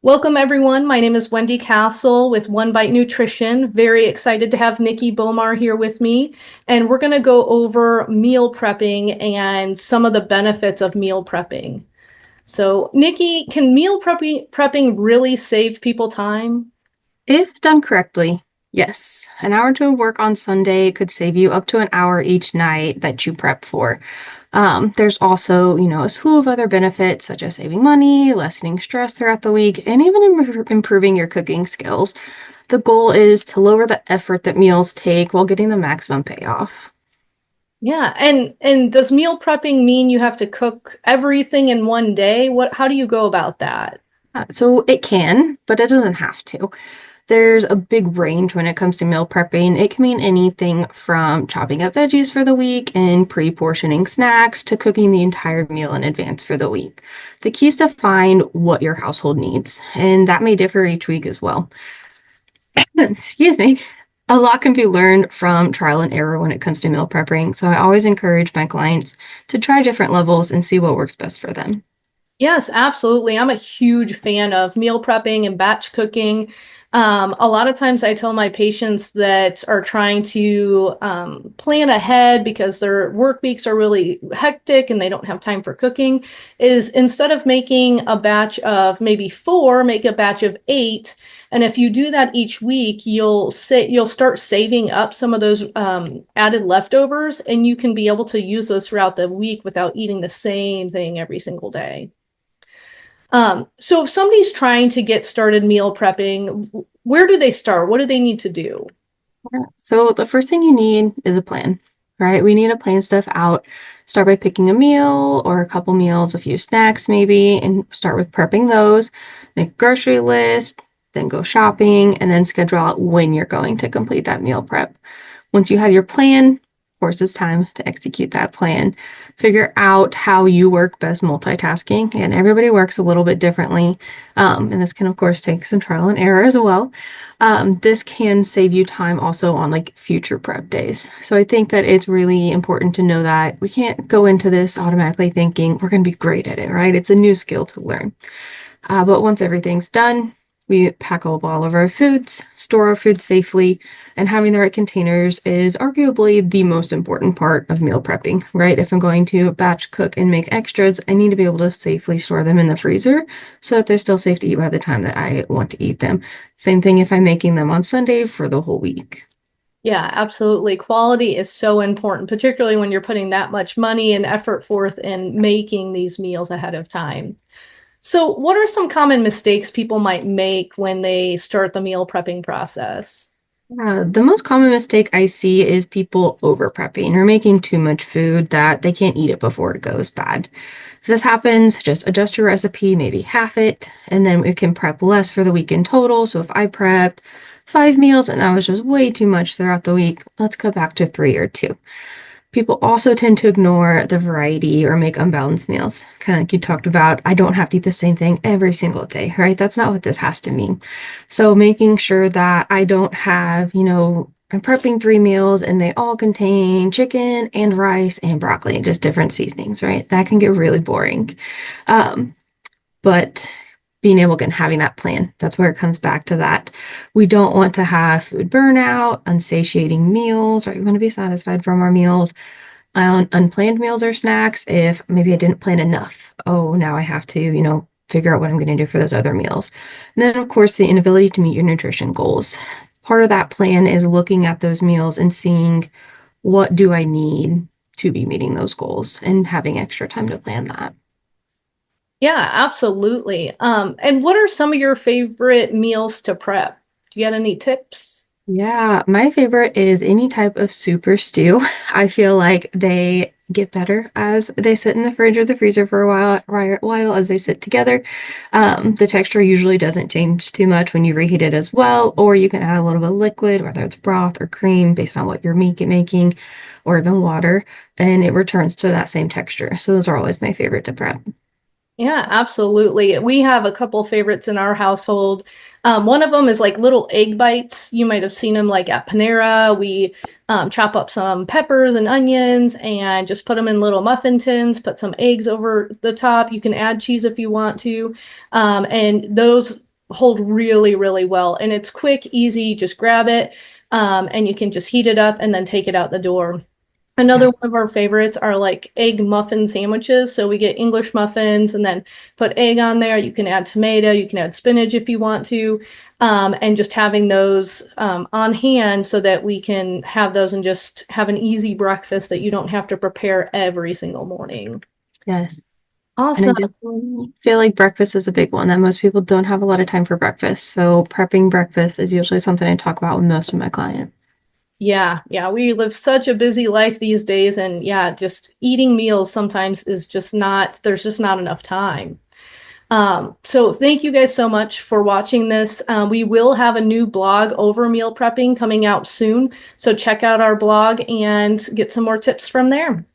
Welcome, everyone. My name is Wendy Castle with One Bite Nutrition. Very excited to have Nikki Bomar here with me. And we're going to go over meal prepping and some of the benefits of meal prepping. So, Nikki, can meal prepping really save people time? If done correctly, yes. An hour to work on Sunday could save you up to an hour each night that you prep for. There's also, a slew of other benefits such as saving money, lessening stress throughout the week, and even improving your cooking skills. The goal is to lower the effort that meals take while getting the maximum payoff. Yeah, and does meal prepping mean you have to cook everything in one day? How do you go about that? So it can, but it doesn't have to. There's a big range when it comes to meal prepping. It can mean anything from chopping up veggies for the week and pre-portioning snacks to cooking the entire meal in advance for the week. The key is to find what your household needs, and that may differ each week as well. Excuse me. A lot can be learned from trial and error when it comes to meal prepping, so I always encourage my clients to try different levels and see what works best for them. Yes, absolutely. I'm a huge fan of meal prepping and batch cooking. A lot of times I tell my patients that are trying to plan ahead because their work weeks are really hectic and they don't have time for cooking, is instead of making a batch of maybe four, make a batch of eight. And if you do that each week, you'll start saving up some of those added leftovers, and you can be able to use those throughout the week without eating the same thing every single day. So if somebody's trying to get started meal prepping, where do they start? What do they need to do? Yeah. So the first thing you need is a plan, right? We need to plan stuff out. Start by picking a meal or a couple meals, a few snacks maybe, and start with prepping those. Make a grocery list, then go shopping, and then schedule out when you're going to complete that meal prep. Once you have your plan, of course, it's time to execute that plan. Figure out how you work best multitasking, and everybody works a little bit differently. And this can, of course, take some trial and error as well. This can save you time also on like future prep days. So I think that it's really important to know that we can't go into this automatically thinking we're going to be great at it, right? It's a new skill to learn. But once everything's done, we pack up all of our foods, store our food safely, and having the right containers is arguably the most important part of meal prepping, right? If I'm going to batch cook and make extras, I need to be able to safely store them in the freezer so that they're still safe to eat by the time that I want to eat them. Same thing if I'm making them on Sunday for the whole week. Yeah, absolutely. Quality is so important, particularly when you're putting that much money and effort forth in making these meals ahead of time. So, what are some common mistakes people might make when they start the meal prepping process? The most common mistake I see is people over prepping or making too much food that they can't eat it before it goes bad. If this happens, just adjust your recipe, maybe half it, and then we can prep less for the week in total. So if I prepped 5 meals and that was just way too much throughout the week, let's go back to 3 or 2. People also tend to ignore the variety or make unbalanced meals. Kind of like you talked about, I don't have to eat the same thing every single day, right? That's not what this has to mean. So making sure that I don't have, I'm prepping 3 meals and they all contain chicken and rice and broccoli and just different seasonings, right? That can get really boring. Um, but being able to having that plan, that's where it comes back to that. We don't want to have food burnout, unsatiating meals, right? We want to be satisfied from our meals. Unplanned meals or snacks, if maybe I didn't plan enough. Oh, now I have to, figure out what I'm going to do for those other meals. And then, of course, the inability to meet your nutrition goals. Part of that plan is looking at those meals and seeing what do I need to be meeting those goals and having extra time to plan that. Yeah, absolutely. And what are some of your favorite meals to prep? Do you got any tips? Yeah, my favorite is any type of soup or stew. I feel like they get better as they sit in the fridge or the freezer for a while as they sit together. The texture usually doesn't change too much when you reheat it as well, or you can add a little bit of liquid, whether it's broth or cream, based on what you're making, or even water, and it returns to that same texture. So those are always my favorite to prep. Yeah, absolutely. We have a couple favorites in our household. One of them is like little egg bites. You might have seen them like at Panera. We chop up some peppers and onions and just put them in little muffin tins, put some eggs over the top. You can add cheese if you want to. And those hold really, really well. And it's quick, easy, just grab it, and you can just heat it up and then take it out the door. Another Yeah. one of our favorites are like egg muffin sandwiches. So we get English muffins and then put egg on there. You can add tomato, you can add spinach if you want to, and just having those on hand so that we can have those and just have an easy breakfast that you don't have to prepare every single morning. Yes. And I Awesome. definitely feel like breakfast is a big one that most people don't have a lot of time for breakfast. So prepping breakfast is usually something I talk about with most of my clients. Yeah, yeah, we live such a busy life these days, and yeah, just eating meals sometimes is just not, there's just not enough time. So thank you guys so much for watching this. We will have a new blog over meal prepping coming out soon. So check out our blog and get some more tips from there.